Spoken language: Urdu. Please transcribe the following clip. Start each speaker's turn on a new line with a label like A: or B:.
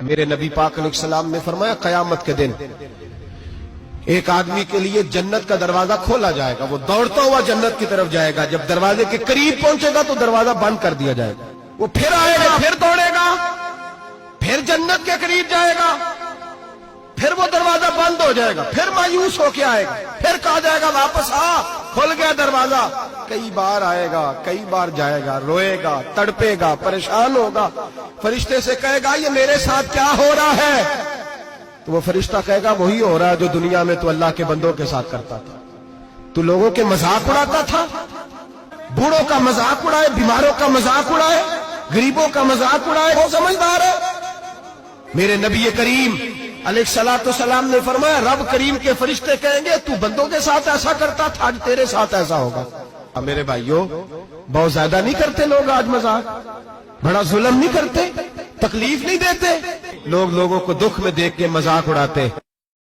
A: میرے نبی پاک علیہ السلام نے فرمایا قیامت کے دن ایک آدمی کے لیے جنت کا دروازہ کھولا جائے گا، وہ دوڑتا ہوا جنت کی طرف جائے گا، جب دروازے کے قریب پہنچے گا تو دروازہ بند کر دیا جائے گا، وہ پھر آئے گا، پھر دوڑے گا، پھر جنت کے قریب جائے گا، پھر وہ دروازہ بند ہو جائے گا، پھر مایوس ہو کے آئے گا، پھر کہا جائے گا واپس آ، کھل گیا دروازہ، کئی بار آئے گا، کئی بار جائے گا، روئے گا، تڑپے گا، پریشان ہوگا، فرشتے سے کہے گا یہ میرے ساتھ کیا ہو رہا ہے؟ تو وہ فرشتہ کہے گا وہی ہو رہا ہے جو دنیا میں تو اللہ کے بندوں کے ساتھ کرتا تھا، تو لوگوں کے مذاق اڑاتا تھا، بوڑھوں کا مذاق اڑائے، بیماروں کا مذاق اڑائے، غریبوں کا مذاق اڑائے، وہ سمجھدار ہے؟ میرے نبی کریم علیہ الصلوۃ والسلام نے فرمایا رب کریم کے فرشتے کہیں گے تو بندوں کے ساتھ ایسا کرتا تھا، آج تیرے ساتھ ایسا ہوگا۔ اب میرے بھائیوں بہت زیادہ نہیں کرتے لوگ آج مذاق؟ بڑا ظلم نہیں کرتے؟ تکلیف نہیں دیتے؟ لوگ لوگوں کو دکھ میں دیکھ کے مذاق اڑاتے